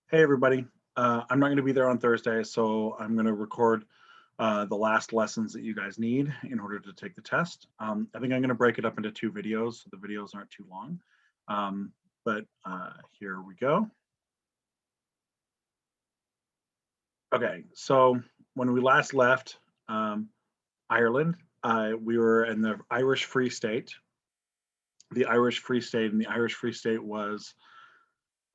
Hey everybody. I'm not going to be there on Thursday, so I'm going to record the last lessons that you guys need in order to take the test. I think I'm going to break it up into two videos so the videos aren't too long. But here we go. Okay, so when we last left Ireland, we were in the Irish Free State. The Irish Free State, and the Irish Free State was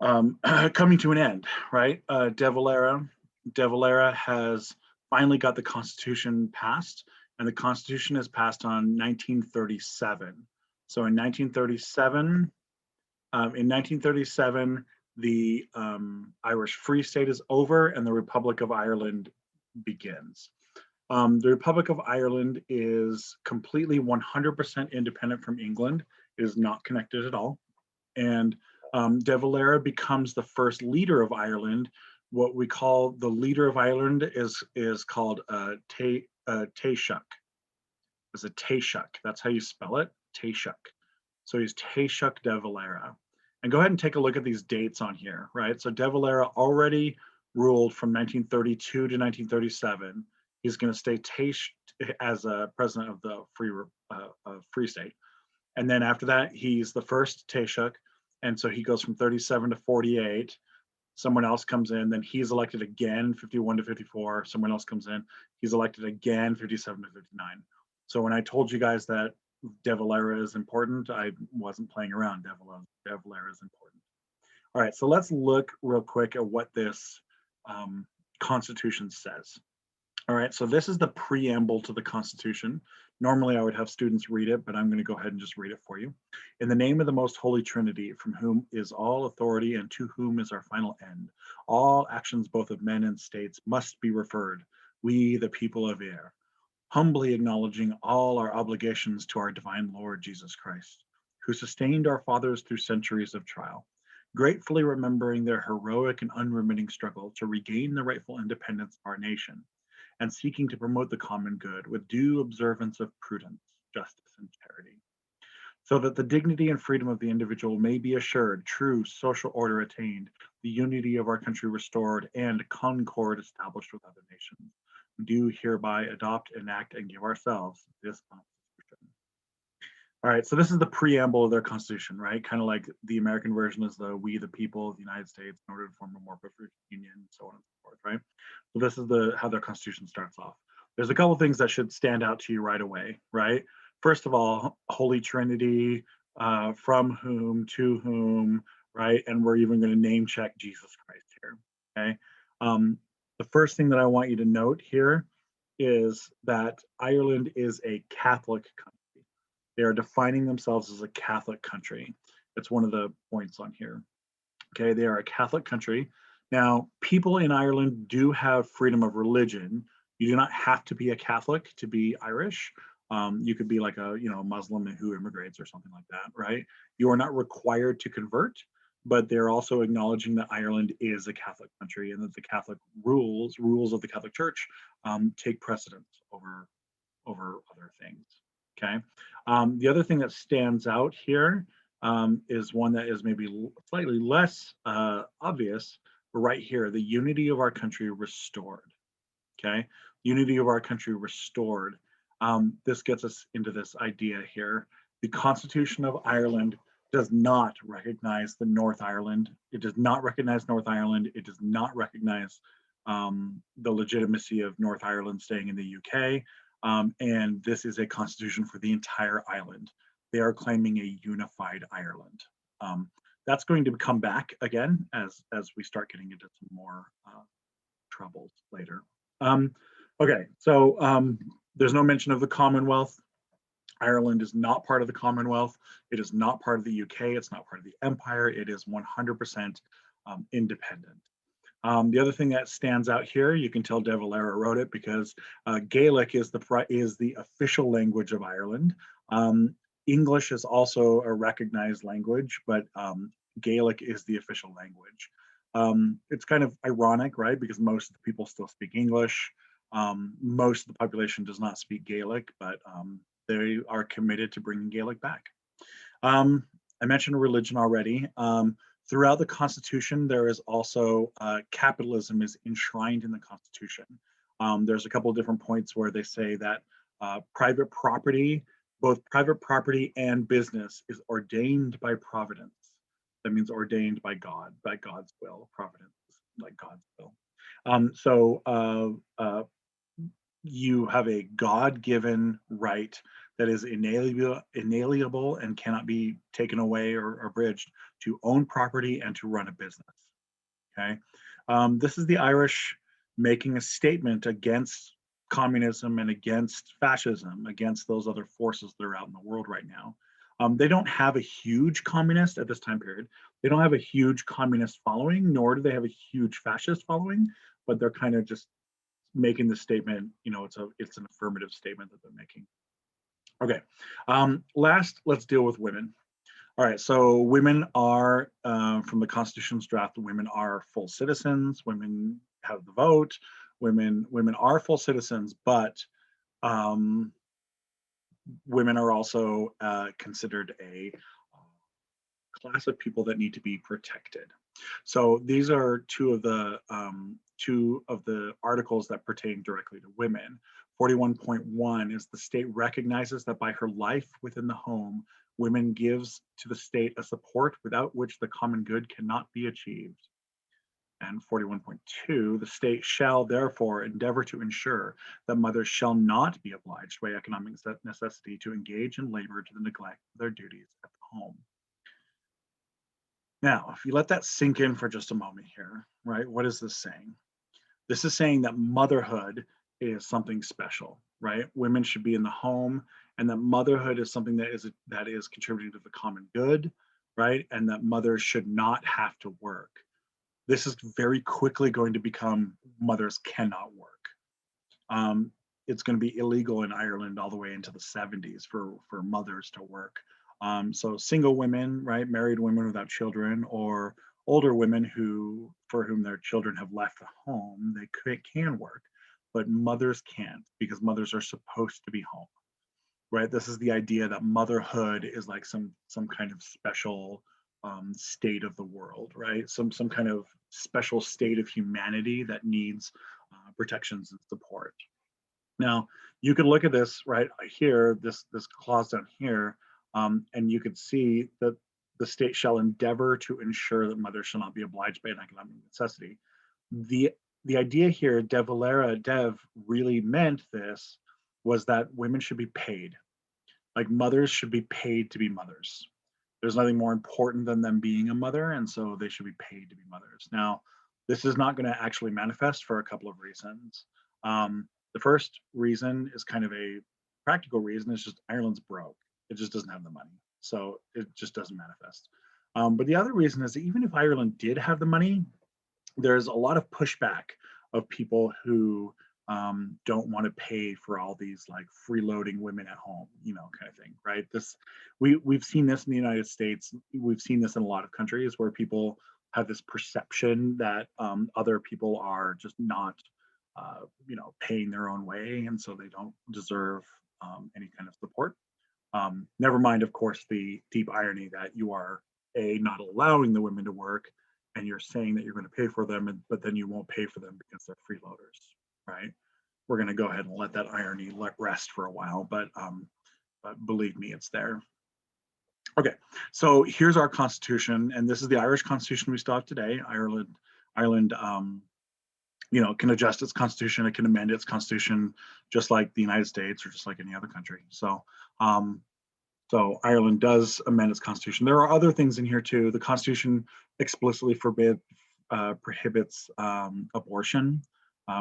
coming to an end, right? De Valera has finally got the Constitution passed, and the Constitution is passed on 1937. So in 1937, the Irish Free State is over, and the Republic of Ireland begins. The Republic of Ireland is completely 100% independent from England. It is not connected at all, and De Valera becomes the first leader of Ireland. What we call the leader of Ireland is called Taoiseach. It's a Taoiseach. That's how you spell it, Taoiseach. So he's Taoiseach de Valera. And go ahead and take a look at these dates on here, right? So De Valera already ruled from 1932 to 1937. He's going to stay as a president of the Free State. And then after that, he's the first Taoiseach. And so he goes from 37 to 48. Someone else comes in, then he's elected again, 51 to 54. Someone else comes in, he's elected again, 57 to 59. So when I told you guys that De Valera is important, I wasn't playing around. De Valera is important. All right, so let's look real quick at what this Constitution says. All right, so this is the preamble to the Constitution. Normally I would have students read it, but I'm going to go ahead and just read it for you. In the name of the most holy Trinity, from whom is all authority and to whom is our final end, all actions both of men and states must be referred, we the people of air, humbly acknowledging all our obligations to our divine Lord Jesus Christ, who sustained our fathers through centuries of trial, gratefully remembering their heroic and unremitting struggle to regain the rightful independence of our nation, and seeking to promote the common good with due observance of prudence, justice, and charity, so that the dignity and freedom of the individual may be assured, true social order attained, the unity of our country restored, and concord established with other nations. We do hereby adopt, enact, and give ourselves this Constitution. All right, so this is the preamble of their Constitution, right? Kind of like the American version is the "We the people of the United States in order to form a more perfect union," and so on and so forth, right? So this is how their Constitution starts off. There's a couple things that should stand out to you right away, right? First of all, Holy Trinity, from whom, to whom, right? And we're even going to name check Jesus Christ here, okay? The first thing that I want you to note here is that Ireland is a Catholic country. They are defining themselves as a Catholic country. That's one of the points on here. Okay, they are a Catholic country. Now, people in Ireland do have freedom of religion. You do not have to be a Catholic to be Irish. You could be like a Muslim who immigrates or something like that, right? You are not required to convert, but they're also acknowledging that Ireland is a Catholic country and that the Catholic rules of the Catholic Church, take precedence over other things. Okay. The other thing that stands out here is one that is maybe slightly less obvious, but right here, the unity of our country restored. Okay. Unity of our country restored. This gets us into this idea here. The Constitution of Ireland does not recognize the North Ireland. It does not recognize North Ireland. It does not recognize the legitimacy of North Ireland staying in the UK. And this is a constitution for the entire island. They are claiming a unified Ireland. That's going to come back again as we start getting into some more troubles later. Okay, so there's no mention of the Commonwealth. Ireland is not part of the Commonwealth. It is not part of the UK. It's not part of the Empire. It is 100% independent. The other thing that stands out here, you can tell De Valera wrote it because Gaelic is the official language of Ireland. English is also a recognized language, but Gaelic is the official language. It's kind of ironic, right? Because most of the people still speak English. Most of the population does not speak Gaelic, but they are committed to bringing Gaelic back. I mentioned religion already. Throughout the Constitution, there is also capitalism is enshrined in the Constitution. There's a couple of different points where they say that private property, both private property and business, is ordained by providence. That means ordained by God, by God's will. Providence, like God's will. You have a God-given right that is inalienable and cannot be taken away or abridged to own property and to run a business. Okay, this is the Irish making a statement against communism and against fascism, against those other forces that are out in the world right now. They don't have a huge communist at this time period. They don't have a huge communist following, nor do they have a huge fascist following, but they're kind of just making the statement, it's an affirmative statement that they're making. Okay, last, let's deal with women. All right, so women are, from the Constitution's draft, women are full citizens, women have the vote, women are full citizens, but women are also considered a class of people that need to be protected. So these are two of the articles that pertain directly to women. 41.1 is the state recognizes that by her life within the home, women gives to the state a support without which the common good cannot be achieved. And 41.2, the state shall therefore endeavor to ensure that mothers shall not be obliged by economic necessity to engage in labor to the neglect of their duties at the home. Now, if you let that sink in for just a moment here, right, what is this saying? This is saying that motherhood is something special, right? Women should be in the home, and that motherhood is something that is contributing to the common good, right? And that mothers should not have to work. This is very quickly going to become mothers cannot work. It's going to be illegal in Ireland all the way into the 70s for mothers to work. So single women, right, married women without children, or older women for whom their children have left the home, they can work, but mothers can't, because mothers are supposed to be home, right? This is the idea that motherhood is like some kind of special state of the world, right? Some kind of special state of humanity that needs protections and support. Now, you can look at this right here, this clause down here, and you could see that the state shall endeavor to ensure that mothers shall not be obliged by an economic necessity. The idea here, dev really meant this, was that women should be paid. Like mothers should be paid to be mothers. There's nothing more important than them being a mother, and so they should be paid to be mothers. Now, this is not going to actually manifest for a couple of reasons. The first reason is kind of a practical reason. It's just Ireland's broke. It just doesn't have the money. So it just doesn't manifest. But the other reason is that even if Ireland did have the money, there's a lot of pushback of people who don't want to pay for all these like freeloading women at home, kind of thing, right? We've seen this in the United States. We've seen this in a lot of countries where people have this perception that other people are just not, paying their own way, and so they don't deserve any kind of support. Never mind, of course, the deep irony that you are not allowing the women to work, and you're saying that you're going to pay for them, but then you won't pay for them because they're freeloaders, right? We're going to go ahead and let that irony rest for a while, but believe me, it's there. Okay, so here's our constitution, and this is the Irish constitution we still have today. Ireland, can adjust its constitution. It can amend its constitution just like the United States or just like any other country. So Ireland does amend its constitution. There are other things in here too. The constitution explicitly prohibits abortion,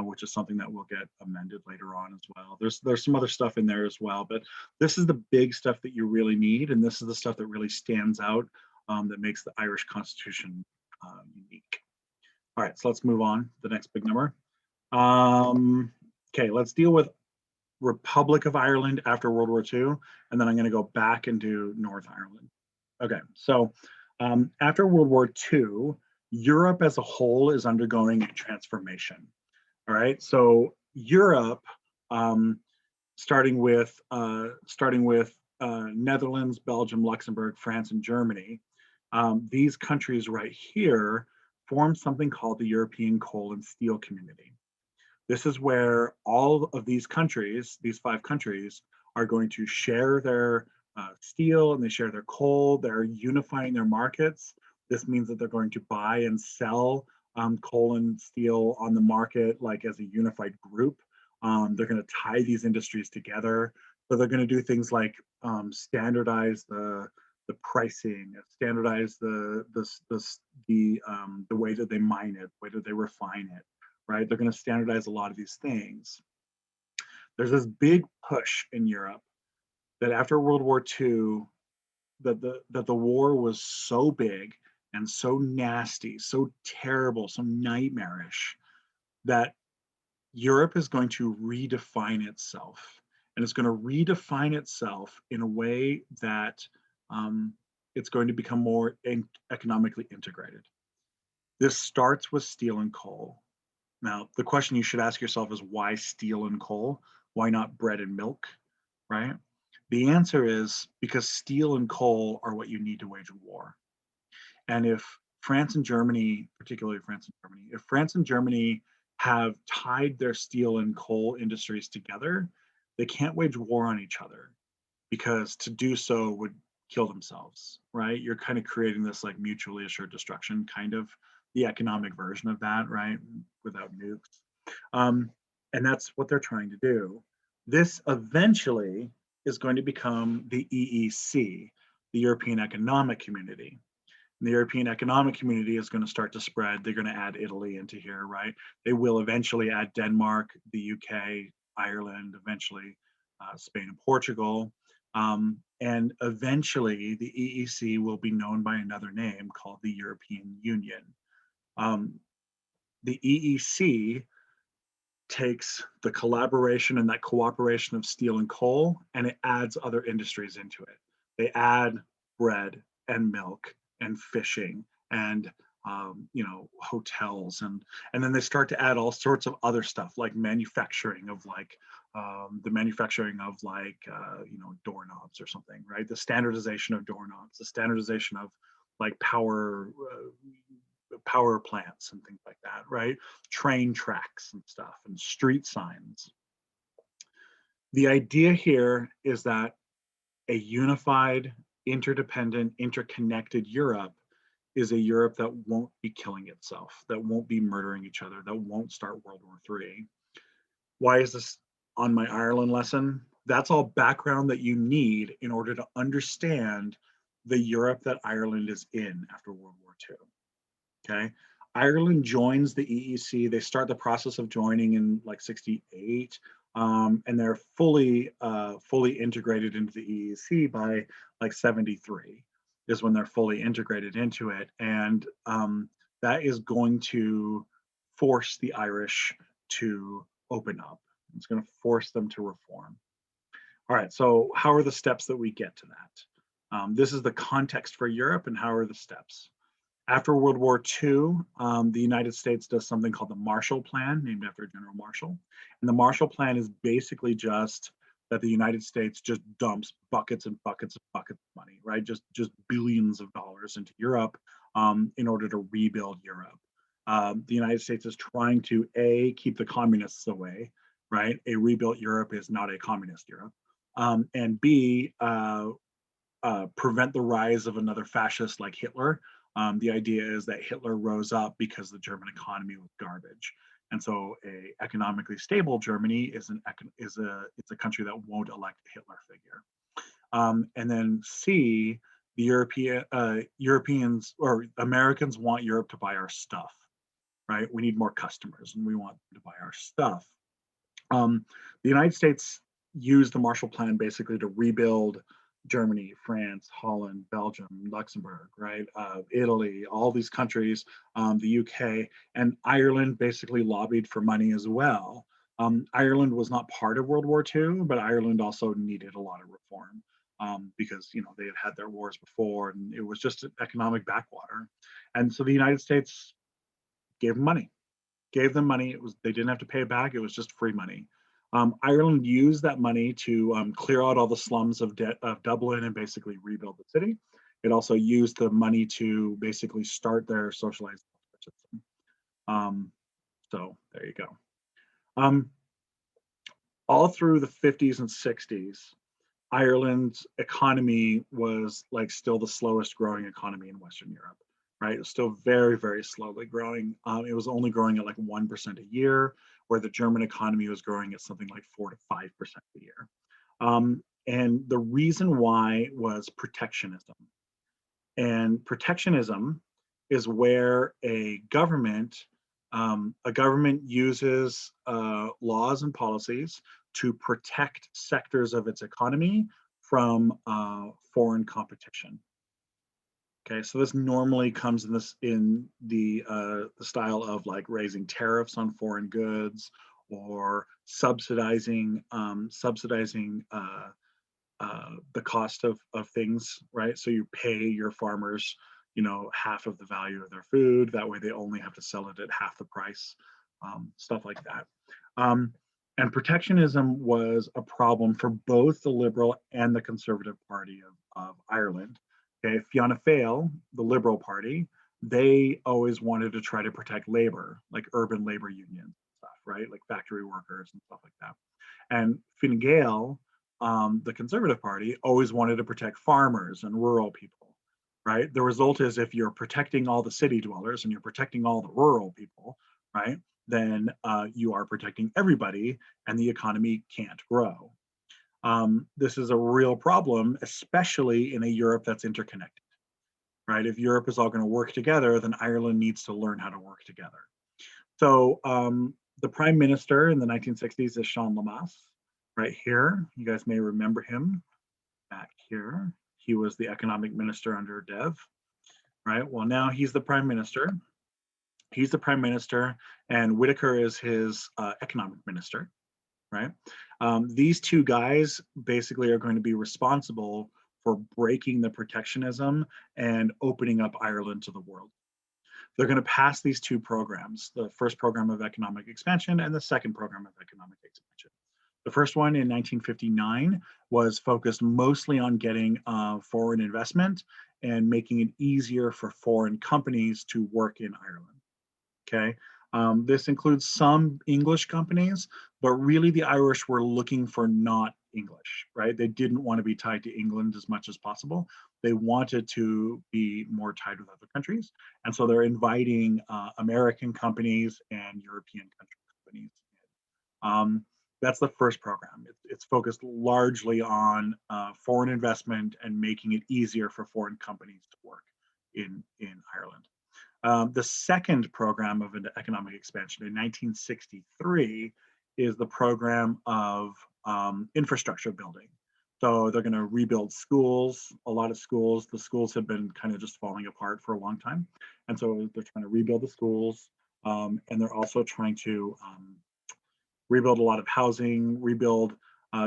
which is something that will get amended later on as well. There's some other stuff in there as well, but this is the big stuff that you really need, and this is the stuff that really stands out, that makes the Irish Constitution unique. All right, so let's move on to the next big number. Okay, let's deal with Republic of Ireland after World War II, and then I'm going to go back and do North Ireland. Okay, so after World War II, Europe as a whole is undergoing a transformation. All right, so Europe, starting with Netherlands, Belgium, Luxembourg, France, and Germany, These countries right here form something called the European Coal and Steel Community. This is where all of these countries, these 5 countries, are going to share their steel and they share their coal. They're unifying their markets. This means that they're going to buy and sell coal and steel on the market like as a unified group. They're going to tie these industries together. So they're going to do things like standardize the pricing, standardize the way that they mine it, the way that they refine it, right? They're going to standardize a lot of these things. There's this big push in Europe that after World War II, that the war was so big and so nasty, so terrible, so nightmarish that Europe is going to redefine itself. And it's going to redefine itself in a way that um, it's going to become more economically integrated. This starts with steel and coal. Now, the question you should ask yourself is why steel and coal? Why not bread and milk, right? The answer is because steel and coal are what you need to wage a war. And if France and Germany, particularly France and Germany, if France and Germany have tied their steel and coal industries together, they can't wage war on each other because to do so would kill themselves, right? You're kind of creating this like mutually assured destruction, kind of the economic version of that, right? Without nukes. Um, and that's what they're trying to do. This eventually is going to become the EEC, the European Economic Community. And the European Economic Community is going to start to spread. They're going to add Italy into here, right? They will eventually add Denmark, the UK, Ireland, eventually Spain and Portugal. And eventually, the EEC will be known by another name called the European Union. Um, the EEC takes the collaboration and that cooperation of steel and coal and it adds other industries into it. They add bread and milk and fishing and hotels and then they start to add all sorts of other stuff like manufacturing of like the manufacturing of like doorknobs or something, right? The standardization of doorknobs, the standardization of like power plants and things like that, right? Train tracks and stuff and street signs. The idea here is that a unified, interdependent, interconnected Europe is a Europe that won't be killing itself, that won't be murdering each other, that won't start World War III. Why is this on my Ireland lesson? That's all background that you need in order to understand the Europe that Ireland is in after World War II. Okay. Ireland joins the EEC. They start the process of joining in like 68. And they're fully integrated into the EEC by like 73 is when they're fully integrated into it. And that is going to force the Irish to open up. It's going to force them to reform. All right, so how are the steps that we get to that? This is the context for Europe and how are the steps? After World War II, the United States does something called the Marshall Plan, named after General Marshall. And the Marshall Plan is basically just that the United States just dumps buckets and buckets and buckets of money, right? Just billions of dollars into Europe in order to rebuild Europe. The United States is trying to keep the communists away, right? A rebuilt Europe is not a communist Europe, and B, prevent the rise of another fascist like Hitler. The idea is that Hitler rose up because the German economy was garbage, and so a economically stable Germany is a country that won't elect a Hitler figure. And then C, the Europeans or Americans want Europe to buy our stuff, right? We need more customers, and we want them to buy our stuff. The United States used the Marshall Plan basically to rebuild Germany, France, Holland, Belgium, Luxembourg, right? Italy, all these countries, the UK, and Ireland basically lobbied for money as well. Ireland was not part of World War II, but Ireland also needed a lot of reform because they had their wars before, and it was just an economic backwater. And so the United States gave them money. They didn't have to pay it back. It was just free money. Ireland used that money to clear out all the slums of Dublin and basically rebuild the city. It also used the money to basically start their socialized system. So there you go. Um, all through the 50s and 60s, Ireland's economy was like still the slowest growing economy in Western Europe, right? It was still very, very slowly growing. It was only growing at like 1% a year, where the German economy was growing at something like 4 to 5% a year. And the reason why was protectionism. And protectionism is where a government uses laws and policies to protect sectors of its economy from foreign competition. Okay, so this normally comes in the style of like raising tariffs on foreign goods or subsidizing the cost of things, right? So you pay your farmers, half of the value of their food. That way, they only have to sell it at half the price, stuff like that. Um, and protectionism was a problem for both the Liberal and the Conservative Party of Ireland. Okay, Fianna Fáil, the Liberal Party, they always wanted to try to protect labor, like urban labor unions stuff, right? Like factory workers and stuff like that. And Fine Gael, the Conservative Party, always wanted to protect farmers and rural people, right? The result is if you're protecting all the city dwellers and you're protecting all the rural people, right, then you are protecting everybody and the economy can't grow. This is a real problem, especially in a Europe that's interconnected, right? If Europe is all going to work together, then Ireland needs to learn how to work together. So the prime minister in the 1960s is Sean Lemass, right here. You guys may remember him back here. He was the economic minister under Dev, right? Well, now he's the prime minister. He's the prime minister, and Whitaker is his economic minister, right? These two guys basically are going to be responsible for breaking the protectionism and opening up Ireland to the world. They're going to pass these two programs, the first program of economic expansion and the second program of economic expansion. The first one in 1959 was focused mostly on getting foreign investment and making it easier for foreign companies to work in Ireland. Okay. This includes some English companies, but really the Irish were looking for not English, right? They didn't want to be tied to England as much as possible. They wanted to be more tied with other countries. And so they're inviting American companies and European companies. That's the first program. It's focused largely on foreign investment and making it easier for foreign companies to work in Ireland. The second program of economic expansion in 1963 is the program of infrastructure building. So they're going to rebuild schools, a lot of schools. The schools have been kind of just falling apart for a long time. And so they're trying to rebuild the schools. And they're also trying to rebuild a lot of housing, rebuild.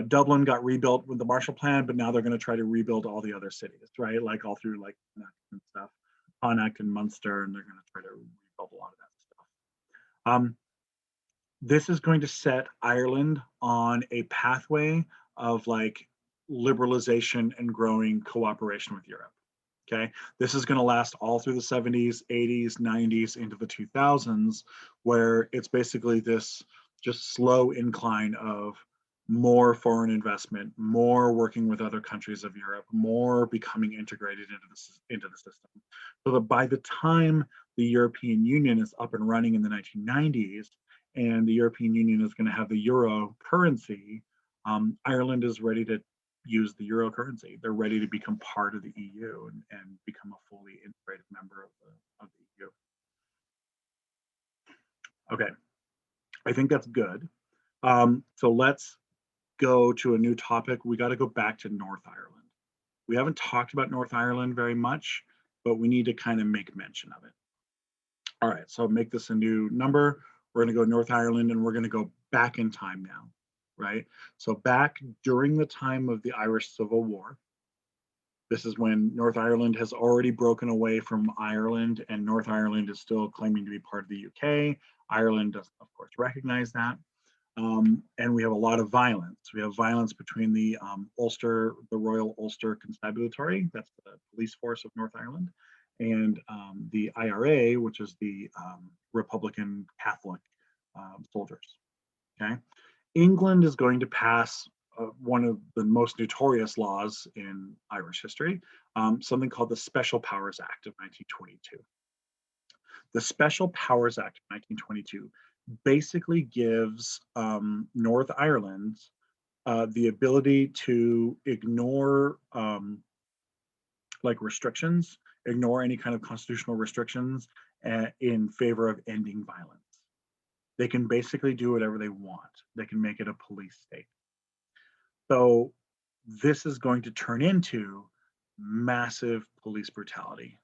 Dublin got rebuilt with the Marshall Plan, but now they're going to try to rebuild all the other cities, right? Like all through like and stuff. Connacht and Munster, and they're going to try to rebuild a lot of that stuff. This is going to set Ireland on a pathway of like liberalization and growing cooperation with Europe. Okay, this is going to last all through the 70s, 80s, 90s, into the 2000s, where it's basically this just slow incline of more foreign investment, more working with other countries of Europe, more becoming integrated into the system. So that by the time the European Union is up and running in the 1990s, and the European Union is going to have the euro currency, Ireland is ready to use the euro currency. They're ready to become part of the EU and become a fully integrated member of the EU. Okay, I think that's good. So let's go to a new topic. We got to go back to North Ireland. We haven't talked about North Ireland very much, but we need to kind of make mention of it. All right, so make this a new number. We're going to go North Ireland and we're going to go back in time now, right? So back during the time of the Irish Civil War, this is when North Ireland has already broken away from Ireland and North Ireland is still claiming to be part of the UK. Ireland doesn't, of course, recognize that. And we have a lot of violence. We have violence between the the Royal Ulster Constabulary, that's the police force of North Ireland, and the IRA, which is the Republican Catholic soldiers. Okay, England is going to pass one of the most notorious laws in Irish history, something called the Special Powers Act of 1922. The Special Powers Act of 1922 basically gives North Ireland the ability to ignore like restrictions, ignore any kind of constitutional restrictions in favor of ending violence. They can basically do whatever they want. They can make it a police state. So this is going to turn into massive police brutality.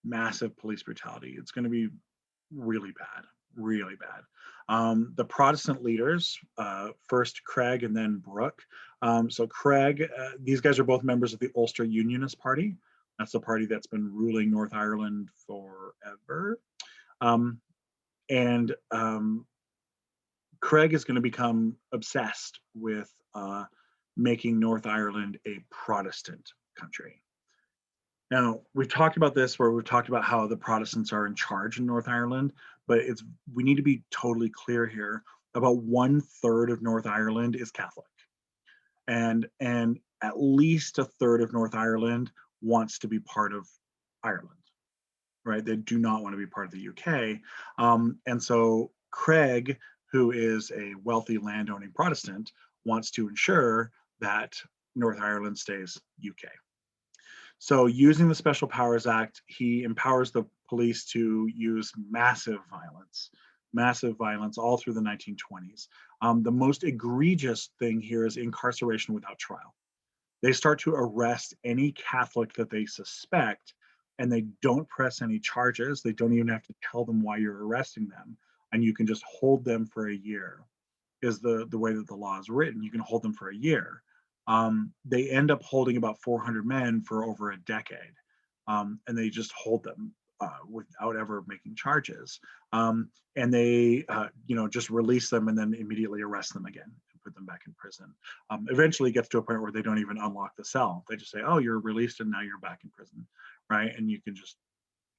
Massive police brutality. It's going to be really bad, really bad. The Protestant leaders, first Craig and then Brooke. So Craig, these guys are both members of the Ulster Unionist Party. That's the party that's been ruling North Ireland forever. And Craig is going to become obsessed with making North Ireland a Protestant country. Now, we've talked about this where we've talked about how the Protestants are in charge in North Ireland, but we need to be totally clear here. About 1/3 of North Ireland is Catholic. And at least 1/3 of North Ireland wants to be part of Ireland, right? They do not want to be part of the UK. And so Craig, who is a wealthy landowning Protestant, wants to ensure that North Ireland stays UK. So using the Special Powers Act, he empowers the police to use massive violence all through the 1920s. The most egregious thing here is incarceration without trial. They start to arrest any Catholic that they suspect, and they don't press any charges. They don't even have to tell them why you're arresting them, and you can just hold them for a year, is the way that the law is written. You can hold them for a year. They end up holding about 400 men for over a decade, and they just hold them without ever making charges. And they, just release them and then immediately arrest them again and put them back in prison. Eventually, it gets to a point where they don't even unlock the cell. They just say, "Oh, you're released, and now you're back in prison," right? And you can just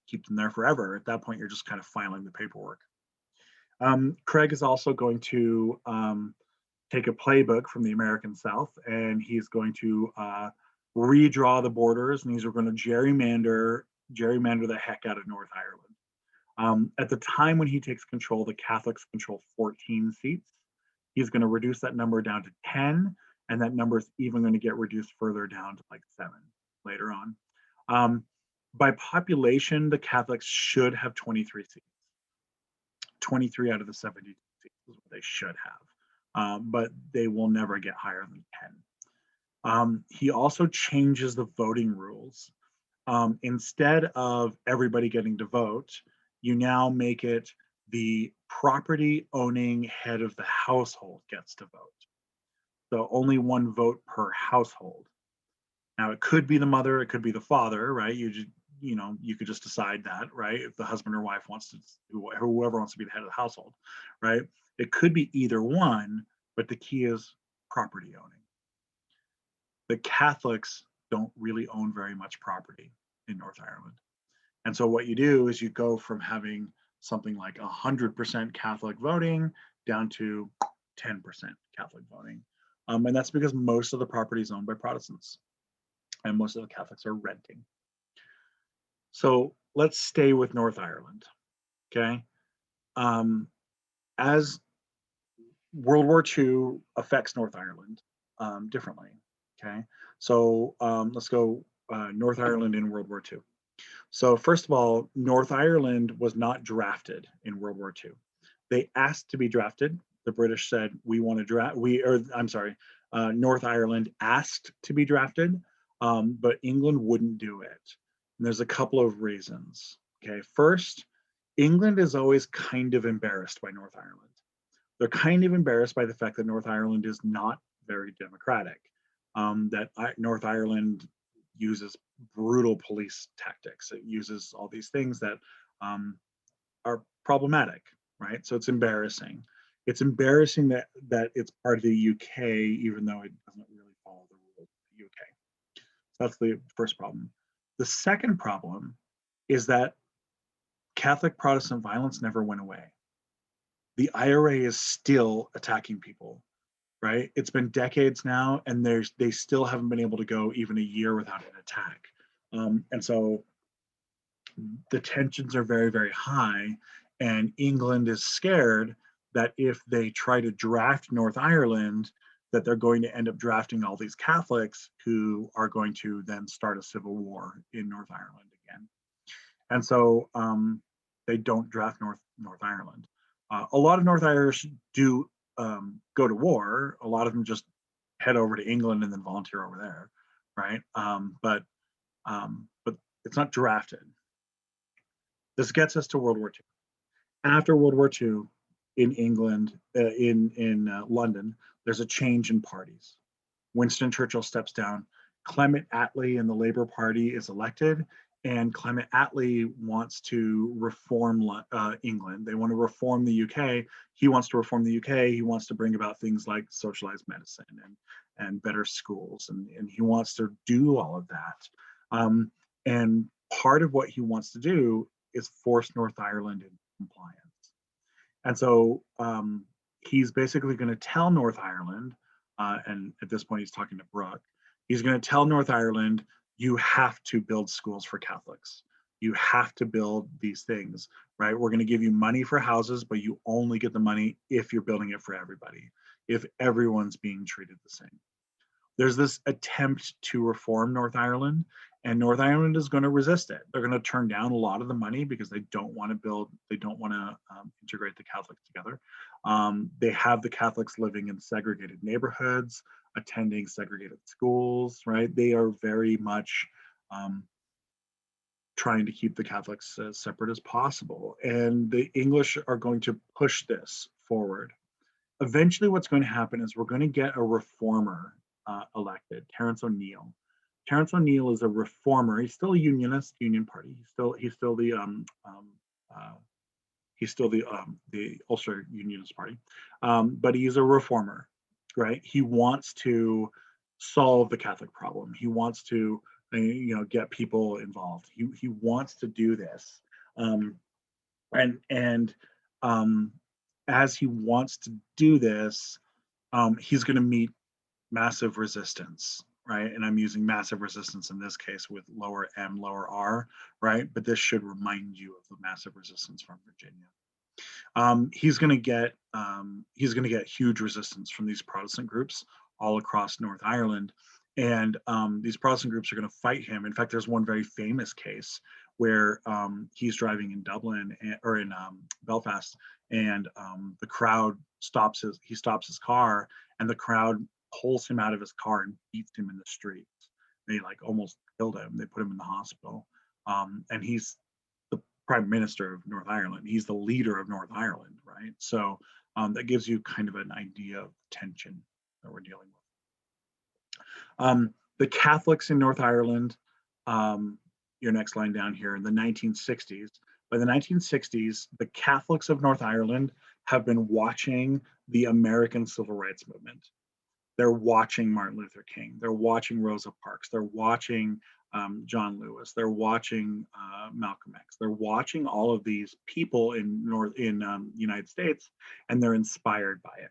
keep them there forever. At that point, you're just kind of filing the paperwork. Craig is also going to take a playbook from the American South, and he's going to redraw the borders, and he's going to gerrymander the heck out of North Ireland. At the time when he takes control, the Catholics control 14 seats. He's going to reduce that number down to 10, and that number is even going to get reduced further down to like 7 later on. By population, the Catholics should have 23 seats. 23 out of the 70 seats is what they should have. But they will never get higher than 10. He also changes the voting rules. Instead of everybody getting to vote, you now make it the property owning head of the household gets to vote. So only one vote per household. Now it could be the mother, it could be the father, right? You could just decide that, right? If the husband or wife wants to, whoever wants to be the head of the household, right? It could be either one, but the key is property owning. The Catholics don't really own very much property in North Ireland. And so what you do is you go from having something like 100% Catholic voting down to 10% Catholic voting. And that's because most of the property is owned by Protestants and most of the Catholics are renting. So let's stay with North Ireland, okay? As World War II affects North Ireland differently, okay? So let's go North Ireland in World War II. So first of all, North Ireland was not drafted in World War II. They asked to be drafted. The British said, we want to draft, North Ireland asked to be drafted, but England wouldn't do it. And there's a couple of reasons. Okay, first, England is always kind of embarrassed by North Ireland. They're kind of embarrassed by the fact that North Ireland is not very democratic, that North Ireland uses brutal police tactics. It uses all these things that are problematic, right? So it's embarrassing. It's embarrassing that it's part of the UK, even though it doesn't really follow the rules of the UK. So that's the first problem. The second problem is that Catholic Protestant violence never went away. The IRA is still attacking people, right? It's been decades now, and they still haven't been able to go even a year without an attack. And so the tensions are very, very high, and England is scared that if they try to draft North Ireland, that they're going to end up drafting all these Catholics who are going to then start a civil war in North Ireland again. And so they don't draft North Ireland. A lot of North Irish do go to war. A lot of them just head over to England and then volunteer over there, right? But it's not drafted. This gets us to World War II. After World War II, in England, in London, there's a change in parties. Winston Churchill steps down. Clement Attlee and the Labour Party is elected, and Clement Attlee wants to reform England. They want to reform the UK. He wants to reform the UK. He wants to bring about things like socialized medicine and better schools, and he wants to do all of that. And part of what he wants to do is force North Ireland into compliance. And so he's basically going to tell North Ireland, and at this point he's talking to Brooke, he's going to tell North Ireland, you have to build schools for Catholics. You have to build these things, right? We're going to give you money for houses, but you only get the money if you're building it for everybody, if everyone's being treated the same. There's this attempt to reform North Ireland, and North Ireland is going to resist it. They're going to turn down a lot of the money because they don't want to integrate the Catholics together. They have the Catholics living in segregated neighborhoods, attending segregated schools, right? They are very much trying to keep the Catholics as separate as possible. And the English are going to push this forward. Eventually, what's going to happen is we're going to get a reformer elected, Terence O'Neill. Terence O'Neill is a reformer. He's still a unionist, Union Party. He's still the Ulster Unionist Party, but he's a reformer, right? He wants to solve the Catholic problem. He wants to, get people involved. He wants to do this, and as he wants to do this, he's going to meet massive resistance, right? And I'm using massive resistance in this case with lower M, lower R, right? But this should remind you of the massive resistance from Virginia. He's going to get huge resistance from these Protestant groups all across North Ireland, and these Protestant groups are going to fight him. In fact, there's one very famous case where he's driving in Dublin or in Belfast, and the crowd stops his car, and the crowd pulls him out of his car and beats him in the streets. They like almost killed him. They put him in the hospital, and he's the Prime Minister of North Ireland. He's the leader of North Ireland, right? So that gives you kind of an idea of the tension that we're dealing with. The Catholics in North Ireland, your next line down here, in the 1960s. By the 1960s, the Catholics of North Ireland have been watching the American Civil Rights Movement. They're watching Martin Luther King. They're watching Rosa Parks. They're watching John Lewis. They're watching Malcolm X. They're watching all of these people in United States, and they're inspired by it.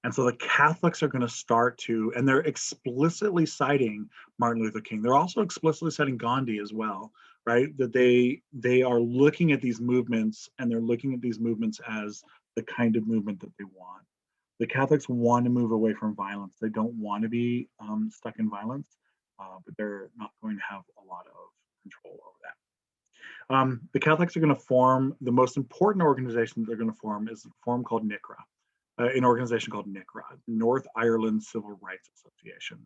And so the Catholics are going to start to, and they're explicitly citing Martin Luther King. They're also explicitly citing Gandhi as well, right? That they are looking at these movements, and they're looking at these movements as the kind of movement that they want. The Catholics want to move away from violence. They don't want to be stuck in violence, but they're not going to have a lot of control over that. The Catholics are going to form, the most important organization that they're going to form is a form called NICRA. An organization called NICRA, North Ireland Civil Rights Association.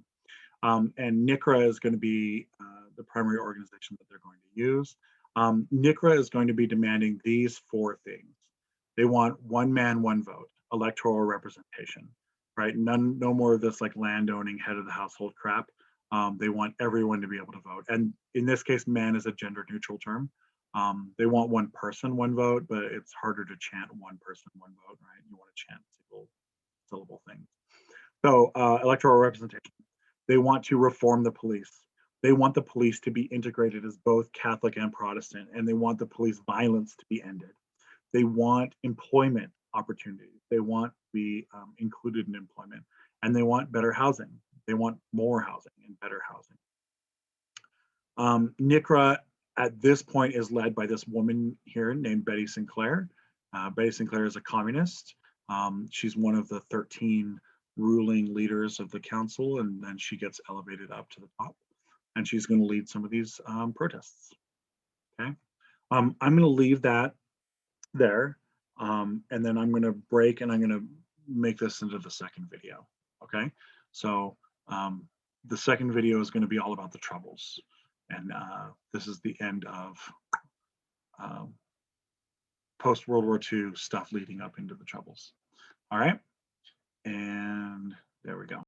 And NICRA is going to be the primary organization that they're going to use. NICRA is going to be demanding these four things. They want one man, one vote, electoral representation, right? No more of this like landowning head of the household crap. They want everyone to be able to vote. And in this case, man is a gender neutral term. They want one person, one vote, but it's harder to chant one person, one vote, right? You want to chant single syllable things. So electoral representation. They want to reform the police. They want the police to be integrated as both Catholic and Protestant, and they want the police violence to be ended. They want employment opportunities. They want to be included in employment, and they want better housing. They want more housing and better housing. NICRA at this point is led by this woman here named Betty Sinclair. Betty Sinclair is a communist. She's one of the 13 ruling leaders of the council, and then she gets elevated up to the top, and she's going to lead some of these protests. Okay, I'm going to leave that there, and then I'm going to break, and I'm going to make this into the second video. Okay, so the second video is going to be all about the Troubles, and this is the end of post World War II stuff leading up into the Troubles. All right, and there we go.